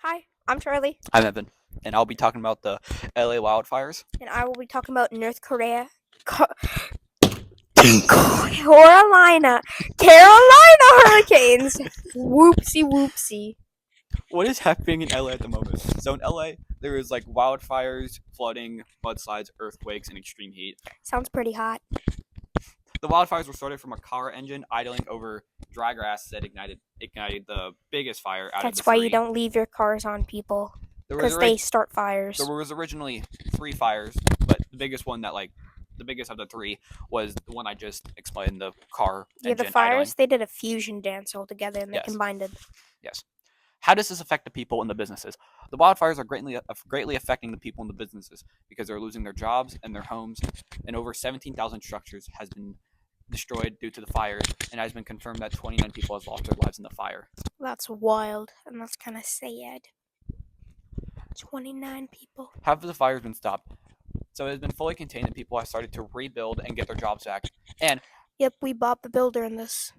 Hi, I'm Charlie, I'm Evan, and I'll be talking about the LA wildfires. and I will be talking about North Korea, Carolina, Carolina hurricanes. Whoopsie whoopsie. What is happening in LA at the moment? So in LA, there is like wildfires, flooding, mudslides, earthquakes, and extreme heat. Sounds pretty hot. The wildfires were started from a car engine idling over dry grass that ignited the biggest fire out of the That's why you three. don't leave your cars on people, There was because they start fires. there was originally three fires, but the biggest one the biggest of the three was the one I just explained, the car Yeah, the engine fires, idling. they did a fusion dance all together, and they Yes. combined it. Yes. How does this affect the people and the businesses? The wildfires are greatly affecting the people and the businesses because they're losing their jobs and their homes, and over 17,000 structures has been destroyed due to the fires, and it has been confirmed that 29 people have lost their lives in the fire. That's wild, and that's kind of sad. 29 people. Half of the fire has been stopped, so it has been fully contained, and people have started to rebuild and get their jobs back. Yep, we bought the builder in this.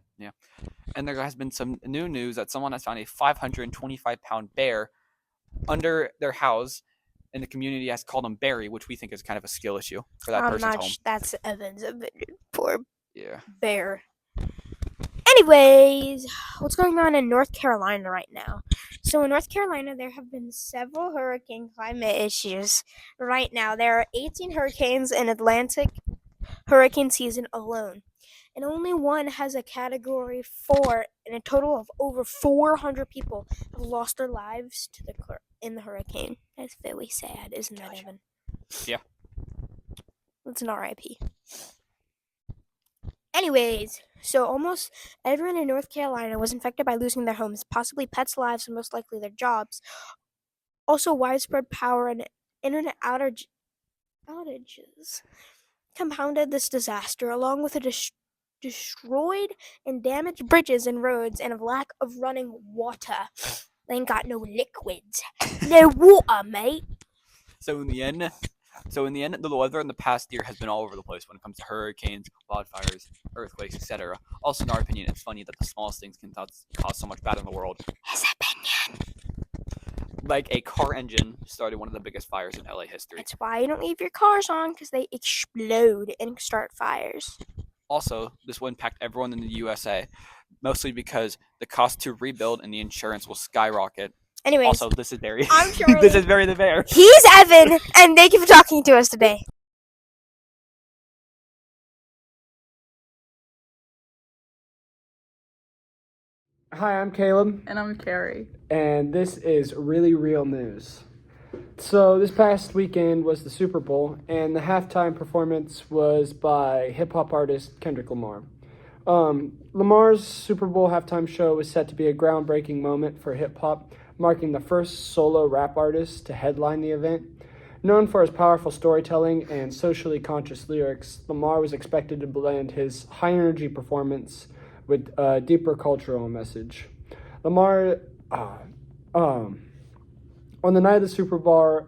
And there has been some new news that someone has found a 525-pound bear under their house, and the community has called him Barry, which we think is kind of a skill issue for that person's home. That's Evan's opinion. Poor Yeah. bear. Anyways, what's going on in North Carolina right now? So in North Carolina, there have been several hurricane climate issues. Right now, there are 18 hurricanes in Atlantic hurricane season alone, and only one has a Category 4, and a total of over 400 people have lost their lives in the hurricane. That's very sad, isn't that, Evan? Yeah. It's an RIP. Anyways, so almost everyone in North Carolina was infected by losing their homes, possibly pets' lives, and most likely their jobs. Also, widespread power and internet outages compounded this disaster, along with destroyed and damaged bridges and roads and a lack of running water. They ain't got no liquids. No water, mate. So in the end, the weather in the past year has been all over the place when it comes to hurricanes, wildfires, earthquakes, etc. Also, in our opinion, it's funny that the smallest things can cause so much bad in the world. His opinion. Like a car engine started one of the biggest fires in LA history. That's why you don't leave your cars on, because they explode and start fires. Also, this will impact everyone in the USA, mostly because the cost to rebuild and the insurance will skyrocket. Anyways, Also, this is Barry. I'm Charlie. This is Barry the Bear. He's Evan, and thank you for talking to us today. Hi, I'm Caleb, And I'm Carrie. and this is Really Real News. So, this past weekend was the Super Bowl, and the halftime performance was by hip hop artist Kendrick Lamar. Lamar's Super Bowl halftime show was set to be a groundbreaking moment for hip hop, marking the first solo rap artist to headline the event. Known for his powerful storytelling and socially conscious lyrics, Lamar was expected to blend his high energy performance with a deeper cultural message. Lamar, on the night of the Super Bowl,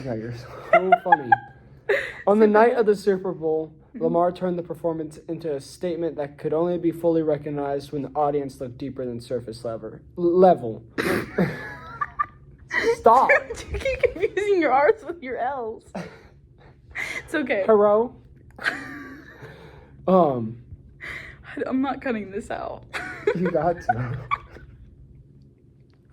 yeah, you're so funny. On the night of the Super Bowl, Lamar turned the performance into a statement that could only be fully recognized when the audience looked deeper than surface level. Stop. You keep confusing your R's with your L's. It's okay. Hello. I'm not cutting this out. You got to.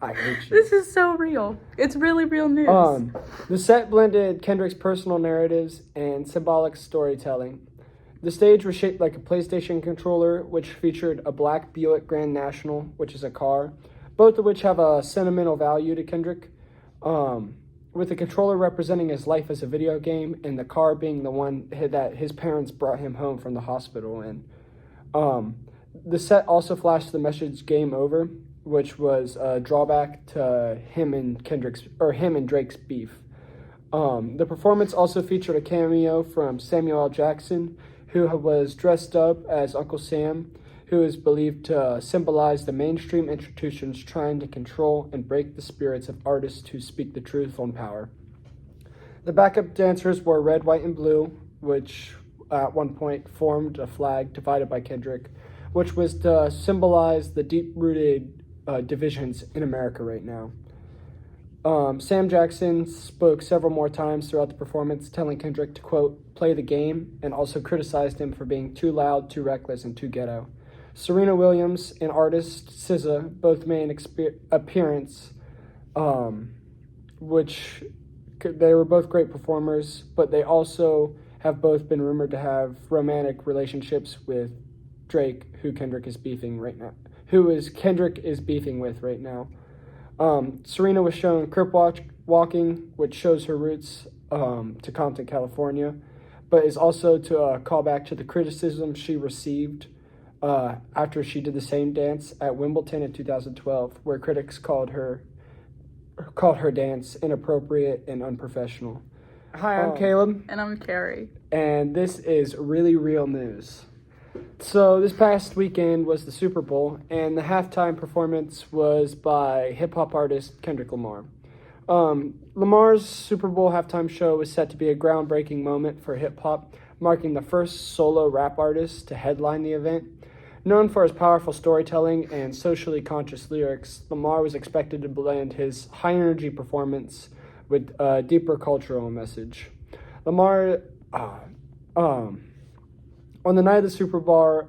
I hate you. This is so real. It's really real news. The set blended Kendrick's personal narratives and symbolic storytelling. The stage was shaped like a PlayStation controller, which featured a black Buick Grand National, which is a car, both of which have a sentimental value to Kendrick, with the controller representing his life as a video game, and the car being the one that his parents brought him home from the hospital in. The set also flashed the message "Game Over," which was a drawback to him and Drake's beef. The performance also featured a cameo from Samuel L. Jackson, who was dressed up as Uncle Sam, who is believed to symbolize the mainstream institutions trying to control and break the spirits of artists who speak the truth on power. The backup dancers wore red, white, and blue, which at one point formed a flag divided by Kendrick, which was to symbolize the deep-rooted divisions in America right now. Sam Jackson spoke several more times throughout the performance, telling Kendrick to, quote, play the game, and also criticized him for being too loud, too reckless, and too ghetto. Serena Williams and artist SZA both made an appearance, which they were both great performers, but they also have both been rumored to have romantic relationships with Drake, who Kendrick is beefing with right now. Serena was shown crip walking, which shows her roots to Compton, California, but is also to a callback to the criticism she received after she did the same dance at Wimbledon in 2012, where critics called her dance inappropriate and unprofessional. Hi, I'm Caleb. And I'm Carrie. And this is Really Real News. So this past weekend was the Super Bowl, and the halftime performance was by hip-hop artist Kendrick Lamar. Lamar's Super Bowl halftime show was set to be a groundbreaking moment for hip-hop, marking the first solo rap artist to headline the event. Known for his powerful storytelling and socially conscious lyrics, Lamar was expected to blend his high-energy performance with a deeper cultural message. Lamar, on the night of the Super Bowl...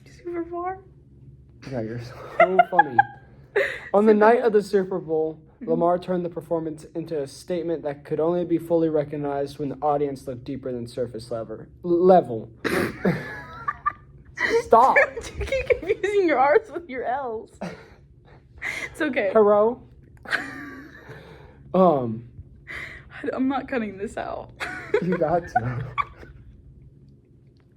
Super Bowl? Yeah, you're so funny. On the night of the Super Bowl, Lamar turned the performance into a statement that could only be fully recognized when the audience looked deeper than surface level. Stop! You keep confusing your R's with your L's. It's okay. Hello? I'm not cutting this out. You got to.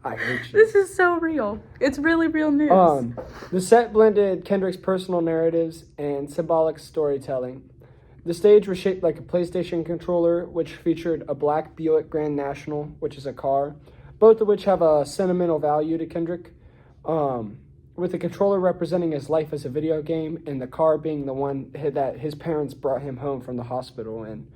I hate you. This is so real. It's really real news. The set blended Kendrick's personal narratives and symbolic storytelling. The stage was shaped like a PlayStation controller, which featured a black Buick Grand National, which is a car, both of which have a sentimental value to Kendrick, with the controller representing his life as a video game and the car being the one that his parents brought him home from the hospital in.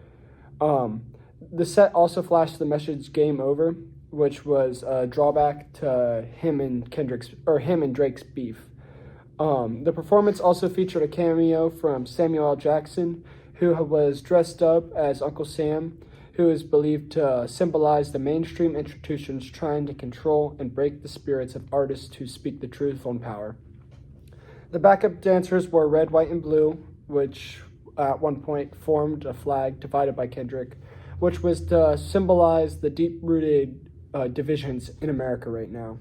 The set also flashed the message "Game Over," which was a drawback to him and Drake's beef. The performance also featured a cameo from Samuel L. Jackson, who was dressed up as Uncle Sam, who is believed to symbolize the mainstream institutions trying to control and break the spirits of artists who speak the truth on power. The backup dancers wore red, white, and blue, which at one point formed a flag divided by Kendrick, which was to symbolize the deep-rooted divisions in America right now.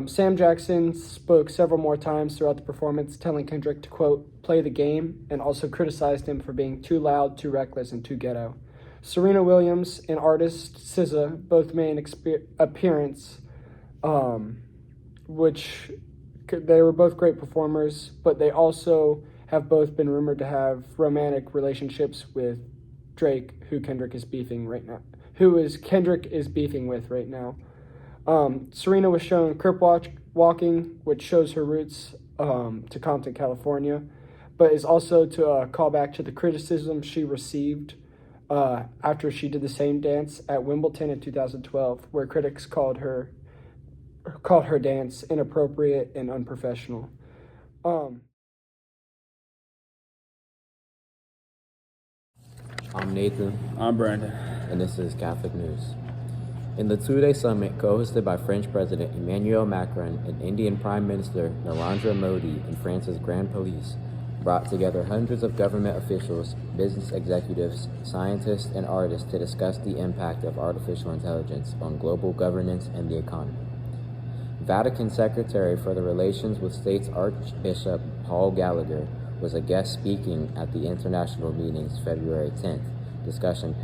Sam Jackson spoke several more times throughout the performance, telling Kendrick to, quote, play the game, and also criticized him for being too loud, too reckless, and too ghetto. Serena Williams and artist SZA both made an appearance, which they were both great performers, but they also have both been rumored to have romantic relationships with Drake, who Kendrick is beefing with right now. Serena was shown crip walking, which shows her roots to Compton, California, but is also to a callback to the criticism she received after she did the same dance at Wimbledon in 2012, where critics called her dance inappropriate and unprofessional. I'm Nathan. I'm Brandon. And this is Catholic News. In the two-day summit co-hosted by French President Emmanuel Macron and Indian Prime Minister Narendra Modi and France's Grand Police brought together hundreds of government officials, business executives, scientists, and artists to discuss the impact of artificial intelligence on global governance and the economy. Vatican Secretary for the Relations with States Archbishop Paul Gallagher was a guest speaking at the international meeting's February 10th discussion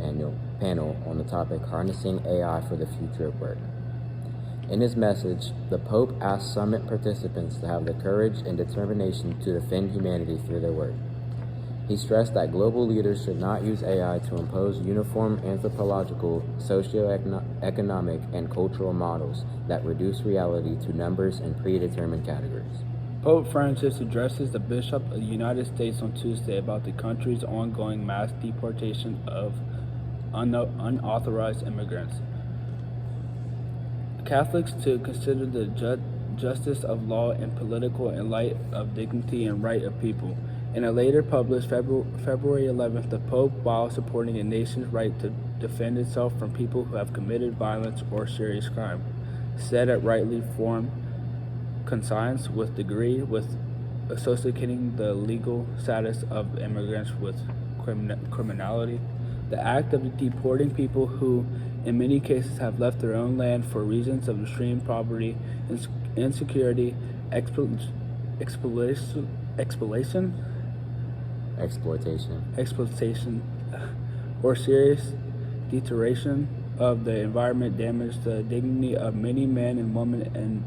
panel on the topic Harnessing AI for the Future of Work. In his message, the Pope asked summit participants to have the courage and determination to defend humanity through their work. He stressed that global leaders should not use AI to impose uniform anthropological, socio-economic, and cultural models that reduce reality to numbers and predetermined categories. Pope Francis addresses the Bishop of the United States on Tuesday about the country's ongoing mass deportation of unauthorized immigrants. Catholics to consider the justice of law and political and light of dignity and right of people. In a later published February 11th, the Pope, while supporting a nation's right to defend itself from people who have committed violence or serious crime, said it rightly formed conscience with degree with associating the legal status of immigrants with criminality. The act of deporting people who, in many cases, have left their own land for reasons of extreme poverty, insecurity, exploitation, or serious deterioration of the environment damage the dignity of many men and women and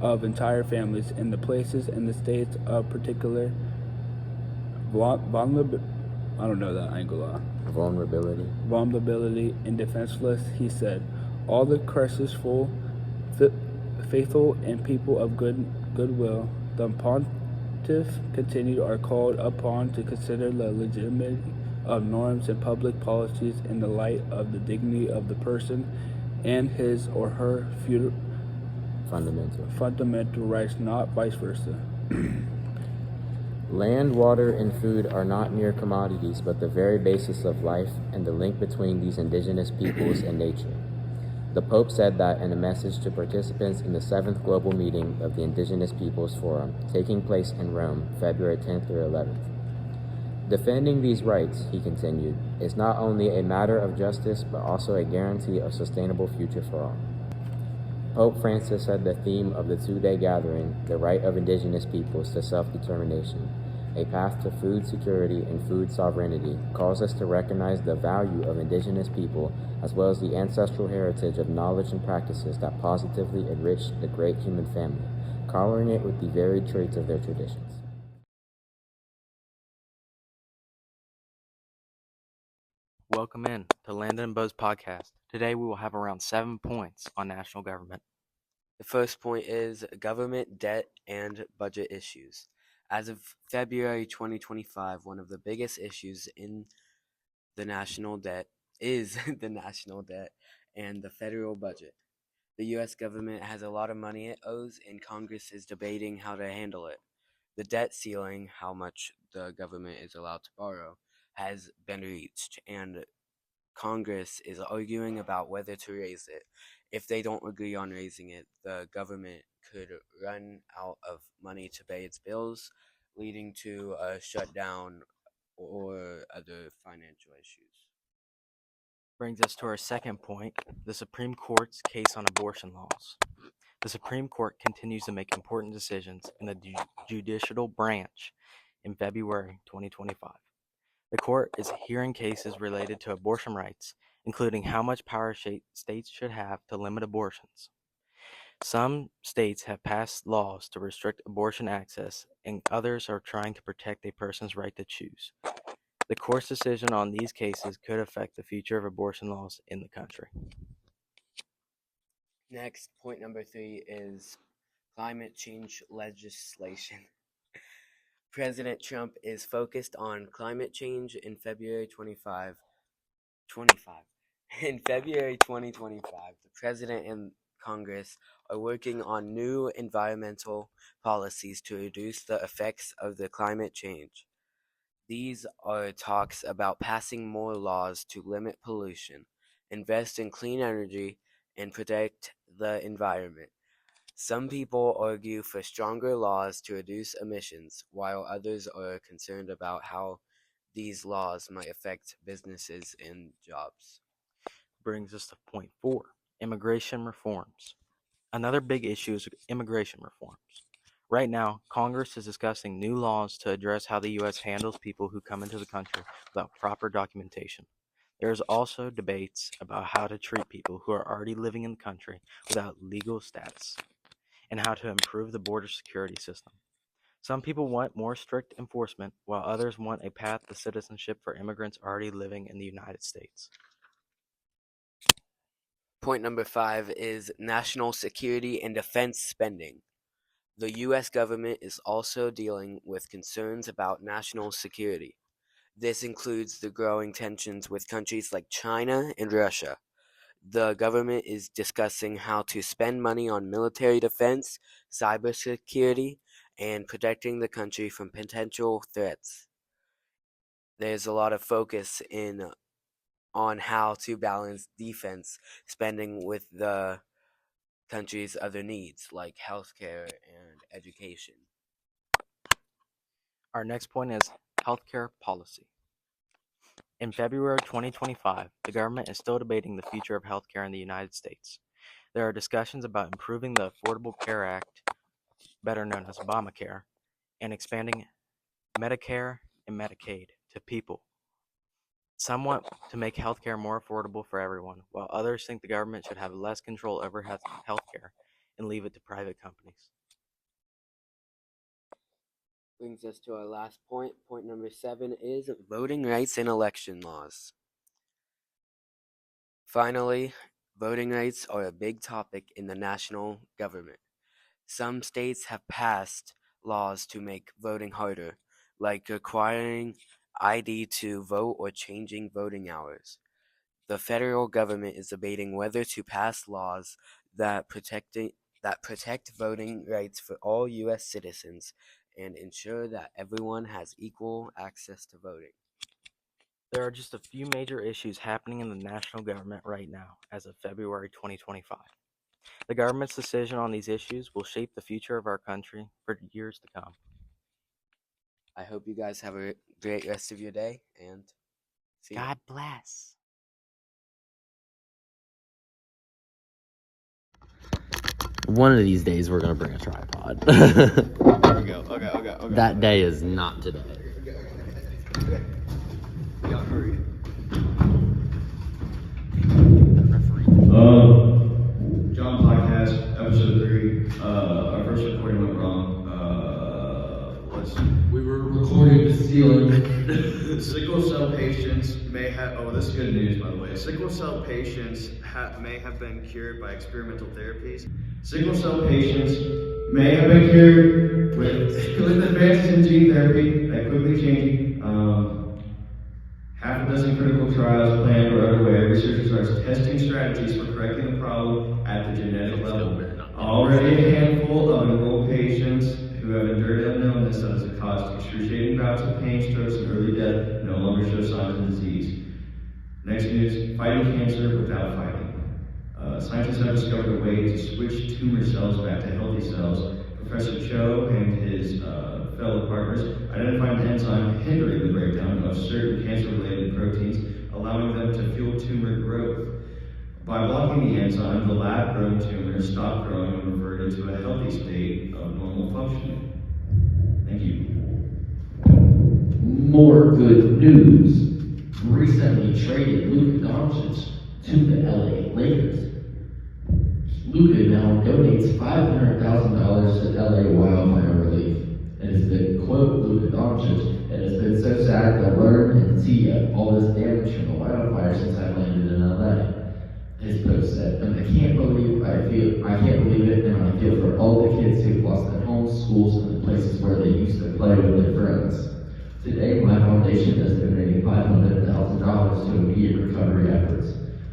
of entire families in the places and the states of particular vulnerability and defenseless, he said. All the crestful, faithful, and people of goodwill, the pontiff continued, are called upon to consider the legitimacy of norms and public policies in the light of the dignity of the person and his or her fundamental rights, not vice versa. Land, water, and food are not mere commodities, but the very basis of life and the link between these indigenous peoples and nature. The Pope said that in a message to participants in the 7th Global Meeting of the Indigenous Peoples Forum, taking place in Rome, February 10th through 11th. Defending these rights, he continued, is not only a matter of justice, but also a guarantee of sustainable future for all. Pope Francis said the theme of the two-day gathering, the right of indigenous peoples to self-determination, a path to food security and food sovereignty, calls us to recognize the value of indigenous people as well as the ancestral heritage of knowledge and practices that positively enrich the great human family, coloring it with the varied traits of their traditions. Welcome in to Landon and Bo's podcast. Today we will have around 7 points on national government. The first point is government debt and budget issues. As of February 2025, one of the biggest issues in the national debt is the national debt and the federal budget. The U.S. government has a lot of money it owes, and Congress is debating how to handle it. The debt ceiling, how much the government is allowed to borrow, has been reached, and Congress is arguing about whether to raise it. If they don't agree on raising it, the government could run out of money to pay its bills, leading to a shutdown or other financial issues. Brings us to our second point, the Supreme Court's case on abortion laws. The Supreme Court continues to make important decisions in the judicial branch in February 2025. The court is hearing cases related to abortion rights, including how much power states should have to limit abortions. Some states have passed laws to restrict abortion access, and others are trying to protect a person's right to choose. The court's decision on these cases could affect the future of abortion laws in the country. Next, point number 3 is climate change legislation. President Trump is focused on climate change in February 2025. In February 2025, the President and Congress are working on new environmental policies to reduce the effects of the climate change. These are talks about passing more laws to limit pollution, invest in clean energy, and protect the environment. Some people argue for stronger laws to reduce emissions, while others are concerned about how these laws might affect businesses and jobs. Brings us to point 4, immigration reforms. Another big issue is immigration reforms. Right now, Congress is discussing new laws to address how the U.S. handles people who come into the country without proper documentation. There is also debates about how to treat people who are already living in the country without legal status, and how to improve the border security system. Some people want more strict enforcement, while others want a path to citizenship for immigrants already living in the United States. Point number 5 is national security and defense spending. The U.S. government is also dealing with concerns about national security. This includes the growing tensions with countries like China and Russia. the government is discussing how to spend money on military defense, cybersecurity, and protecting the country from potential threats. There's a lot of focus on how to balance defense spending with the country's other needs, like healthcare and education. Our next point is healthcare policy. In February 2025, the government is still debating the future of healthcare in the United States. There are discussions about improving the Affordable Care Act, better known as Obamacare, and expanding Medicare and Medicaid to people. Some want to make healthcare more affordable for everyone, while others think the government should have less control over healthcare and leave it to private companies. Brings us to our last point. Point number 7 is voting rights and election laws. Finally, voting rights are a big topic in the national government. Some states have passed laws to make voting harder, like requiring ID to vote or changing voting hours. The federal government is debating whether to pass laws that protect voting rights for all U.S. citizens and ensure that everyone has equal access to voting. There are just a few major issues happening in the national government right now as of February 2025. The government's decision on these issues will shape the future of our country for years to come. I hope you guys have a great rest of your day, and see you. God bless. One of these days, we're gonna bring a tripod. There we go. Okay. That day is not today. Okay. We gotta hurry. John Podcast, episode 3. Our first recording went wrong. We were recording the ceiling. Sickle cell patients may have. Oh, this is good news, by the way. Sickle cell patients may have been cured by experimental therapies. Sickle cell patients may have been cured with advances in gene therapy that quickly changing. Half a dozen clinical trials planned or underway. Researchers are testing strategies for correcting the problem at the genetic level. Already a handful of enrolled patients who have endured an illness that has caused excruciating bouts of pain, strokes, and early death no longer show signs of disease. Next news, fighting cancer without fighting. Scientists have discovered a way to switch tumor cells back to healthy cells. Professor Cho and his fellow partners identified an enzyme hindering the breakdown of certain cancer-related proteins, allowing them to fuel tumor growth. By blocking the enzyme, the lab-grown tumors stop growing and revert into a healthy state of normal functioning. Thank you. More good news. Recently traded Luka Doncic to the LA Lakers. Luka now donates $500,000 to LA wildfire relief. It has been, quote, Luka Doncic, it has been so sad to learn and see all this damage from the wildfire since I landed in LA. His post said, and I can't believe it, and I feel for all the kids who've lost their homes, schools, and the places where they used to play with their friends. Today, my foundation is donating $500,000 to immediate recovery efforts.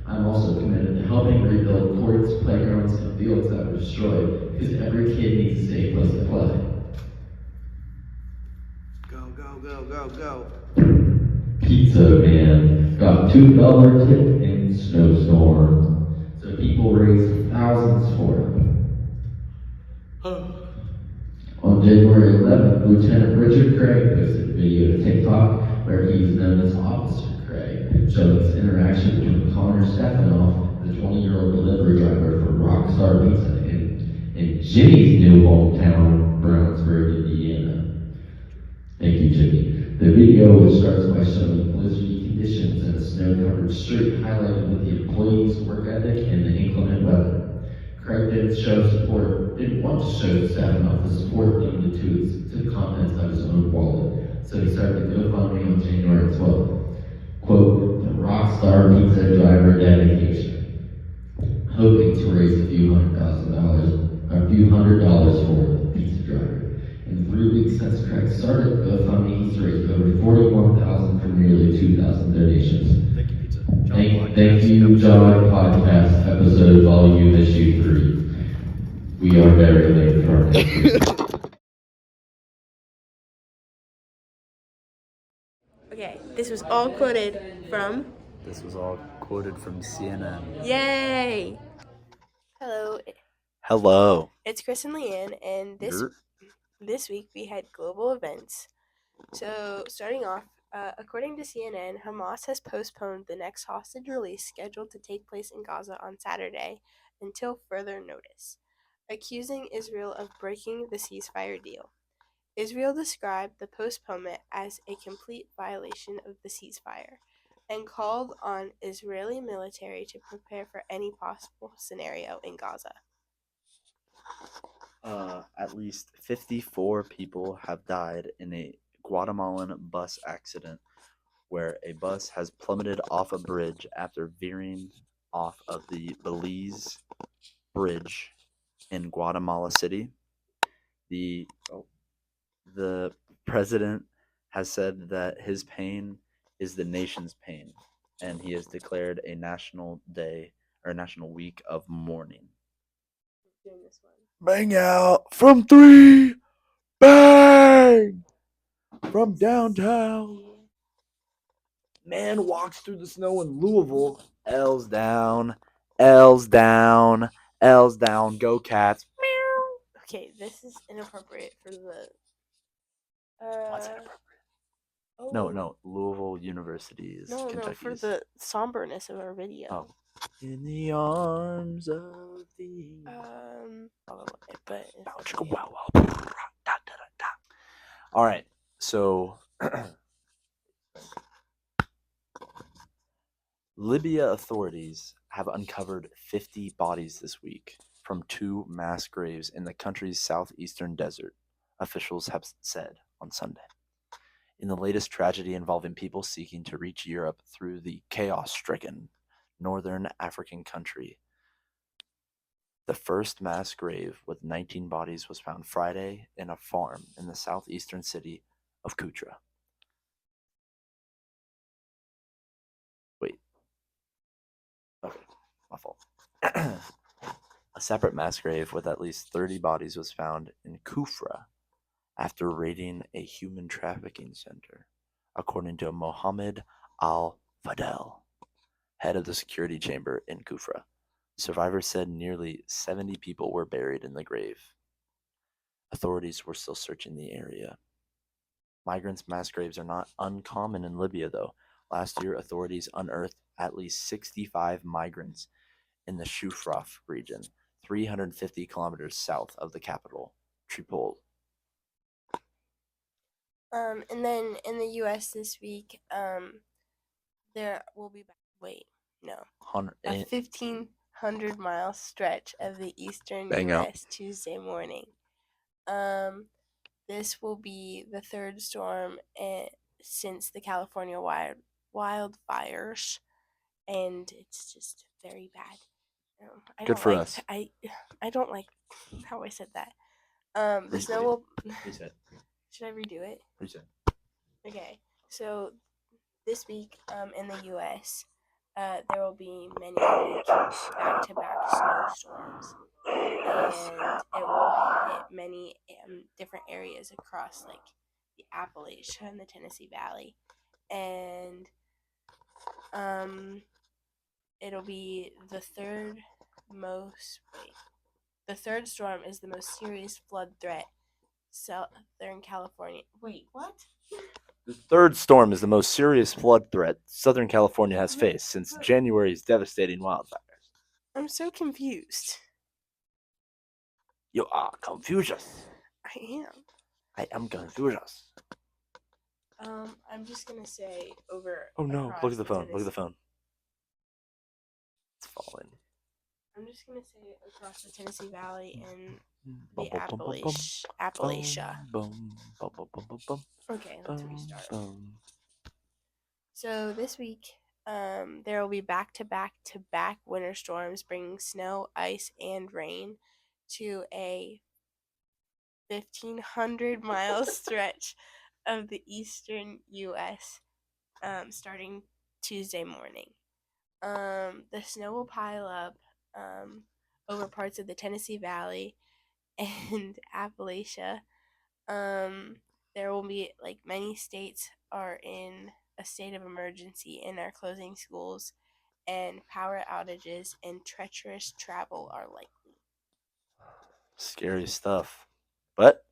I'm also committed to helping rebuild courts, playgrounds, and fields that were destroyed, because every kid needs a safe place to play. Go. Pizza Man got $2 tip in snowstorm, so people raised thousands for him. On January 11th, Lieutenant Richard Craig posted a video to TikTok where he's known as Officer Craig, showing his interaction between Connor Stefanoff, the 20-year-old delivery driver for Rockstar Pizza in Jimmy's new hometown, Brownsburg, Indiana. Thank you, Jimmy. The video, which starts by showing blizzardy conditions and a snow-covered street, highlighted with the employees' work ethic and the inclement weather. Craig didn't want to show Stefanoff the support limited to the contents of his own wallet, so he started the GoFundMe on January 12th. Quote, the Rockstar Pizza Driver Dedication, hoping to raise a few hundred dollars for the pizza driver. In the 3 weeks since Craig started GoFundMe, he's raised over $41,000 from nearly 2,000 donations. Thank you, Pizza. Thank You John Podcast, episode volume issue 3. We are very late for our next Okay, this was all quoted from. This was all quoted from CNN. Yay! Hello, Hello. it's Chris and Leanne, and this week we had global events. So, starting off, according to CNN, Hamas has postponed the next hostage release scheduled to take place in Gaza on Saturday until further notice, accusing Israel of breaking the ceasefire deal. Israel described the postponement as a complete violation of the ceasefire and called on Israeli military to prepare for any possible scenario in Gaza. At least 54 people have died in a Guatemalan bus accident where a bus has plummeted off a bridge after veering off of the Belize Bridge in Guatemala City. The president has said that his pain is the nation's pain, and he has declared a national day or national week of mourning. Doing this one. Bang out from 3, bang from downtown. Man walks through the snow in Louisville. L's down, L's down, L's down. Go Cats. Okay, this is inappropriate for the. What's inappropriate? Oh, No, Louisville University is No, Kentucky's. for the somberness of our video. Oh. In the arms of the. But All right, so Libya authorities have uncovered 50 bodies this week from 2 mass graves in the country's southeastern desert, officials have said on Sunday. In the latest tragedy involving people seeking to reach Europe through the chaos-stricken northern African country, the first mass grave with 19 bodies was found Friday in a farm in the southeastern city of Kutra. Wait. Okay, my fault. A separate mass grave with at least 30 bodies was found in Kufra after raiding a human trafficking center, according to Mohammed Al-Fadel, head of the security chamber in Kufra. Survivors said nearly 70 people were buried in the grave. Authorities were still searching the area. Migrants' mass graves are not uncommon in Libya, though. Last year, authorities unearthed at least 65 migrants in the Shufraf region, 350 kilometers south of the capital, Tripoli. And then in the U.S. this week, there will be a 1,500-mile stretch of the eastern U.S. Tuesday morning. This will be the third storm since the California wildfires, and it's just very bad. Good for us. I don't like how I said that. The snow will. Reset. Should I redo it? Reset. Okay. So this week, in the U.S., there will be many back-to-back snowstorms, and it will hit many different areas across, like the Appalachia and the Tennessee Valley, and it'll be the third storm is the most serious flood threat Southern California. Wait, what? The third storm is the most serious flood threat Southern California has faced since January's devastating wildfires. I'm so confused. You are confused. I am. I am confused. I'm just gonna say over. Oh no! across Look at the phone. Tennessee- Look at the phone. It's falling. I'm just gonna say across the Tennessee Valley and Bum, the bum, bum, bum, bum. Appalachia. Bum, bum, bum, bum, bum, bum, Okay, let's bum, restart. bum. So this week, there will be back-to-back winter storms bringing snow, ice, and rain to a 1,500-mile stretch of the eastern U.S. Starting Tuesday morning. The snow will pile up over parts of the Tennessee Valley and Appalachia. There will be, like, many states are in a state of emergency and are closing schools, and power outages and treacherous travel are likely. Scary stuff. But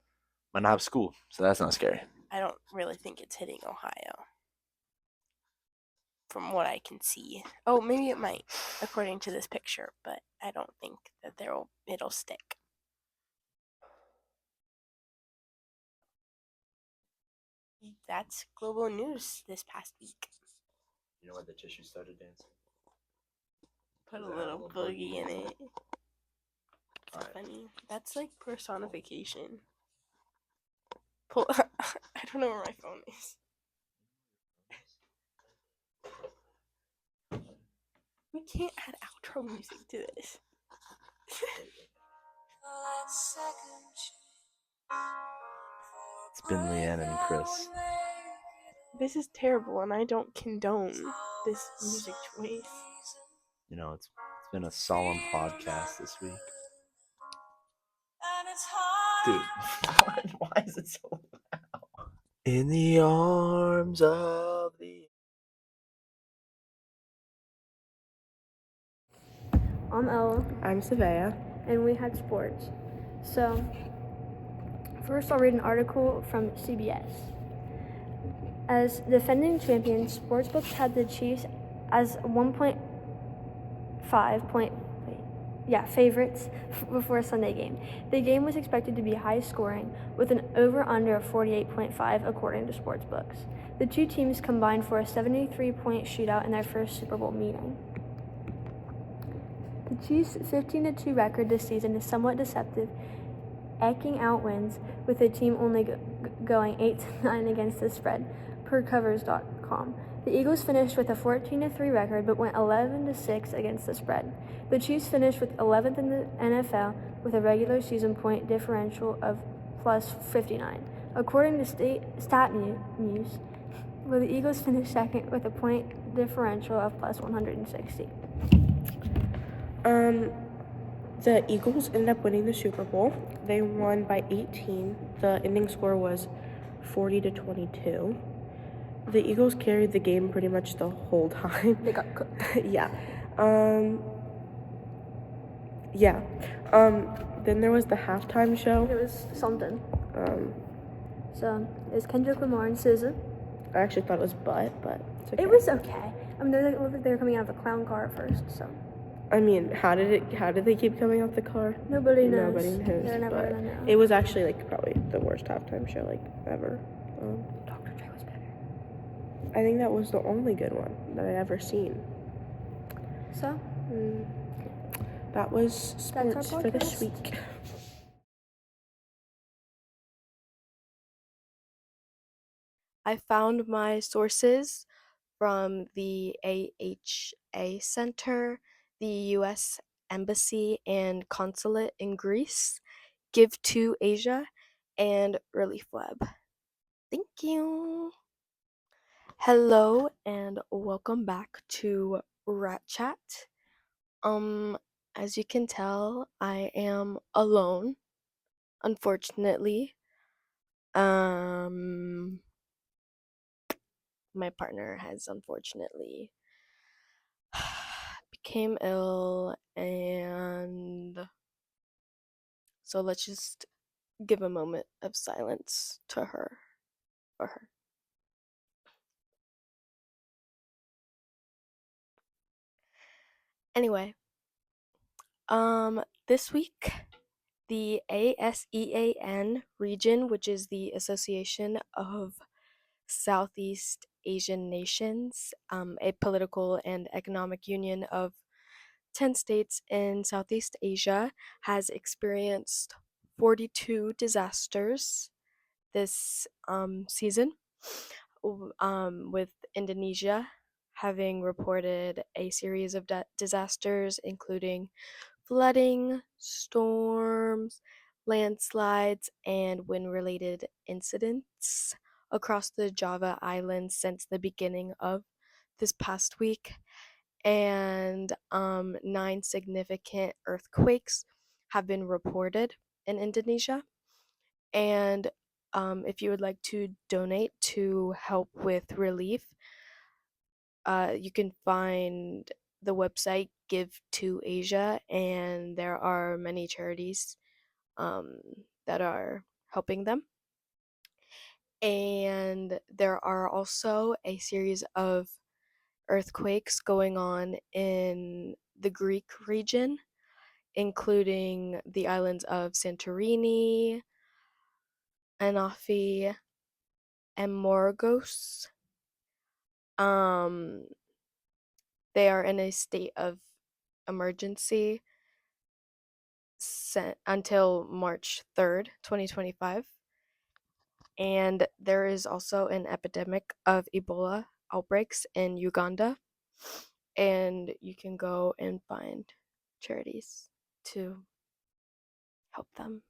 might not have school, so that's not scary. I don't really think it's hitting Ohio, from what I can see. Oh, maybe it might, according to this picture, but I don't think that it'll stick. That's global news this past week. You know why the tissue started dancing? Put a little boogie in it. It's Alright. funny. That's like personification. I don't know where my phone is. We can't add outro music to this. It's been Leanne and Chris. This is terrible, and I don't condone this music choice. You know, it's been a solemn podcast this week. Dude, why is it so loud? In the arms of the... I'm Ella. I'm Savea. And we had sports. So, first I'll read an article from CBS. As defending champions, sportsbooks had the Chiefs as 1.5 point favorites before a Sunday game. The game was expected to be high scoring, with an over-under of 48.5 according to sportsbooks. The two teams combined for a 73-point shootout in their first Super Bowl meeting. The Chiefs' 15-2 record this season is somewhat deceptive, eking out wins, with the team only going 8-9 against the spread, per Covers.com. The Eagles finished with a 14-3 record, but went 11-6 against the spread. The Chiefs finished with 11th in the NFL with a regular season point differential of plus 59. According to StatMuse, the Eagles finished second with a point differential of plus 160. The Eagles ended up winning the Super Bowl. They won by 18. The ending score was 40-22. The Eagles carried the game pretty much the whole time. They got cooked. Yeah. Then there was the halftime show. It was something. So, it was Kendrick Lamar and SZA. I actually thought it was but it's okay. It was okay. I mean, it looked like they were coming out of a clown car at first, so. I mean, how did they keep coming off the car? Nobody knows. Nobody knows. They're never but gonna know. it was actually like probably the worst halftime show like ever. Dr. Dre was better. I think that was the only good one that I'd ever seen. So, that was sports for this podcast. week. I found my sources from the AHA Center, the U.S. Embassy and Consulate in Greece, Give2Asia, and ReliefWeb. Thank you. Hello and welcome back to Rat Chat. As you can tell, I am alone, unfortunately. My partner has unfortunately became ill, and so let's just give a moment of silence to her, for her. Anyway, this week, the ASEAN region, which is the Association of Southeast Asian Nations, a political and economic union of 10 states in Southeast Asia, has experienced 42 disasters this season, with Indonesia having reported a series of disasters, including flooding, storms, landslides, and wind-related incidents across the Java Islands since the beginning of this past week. and 9 significant earthquakes have been reported in Indonesia. And if you would like to donate to help with relief, you can find the website Give to Asia, and there are many charities that are helping them. And there are also a series of earthquakes going on in the Greek region, including the islands of Santorini, Anafi, and Morgos. They are in a state of emergency until March 3rd, 2025. And there is also an epidemic of Ebola outbreaks in Uganda. And you can go and find charities to help them.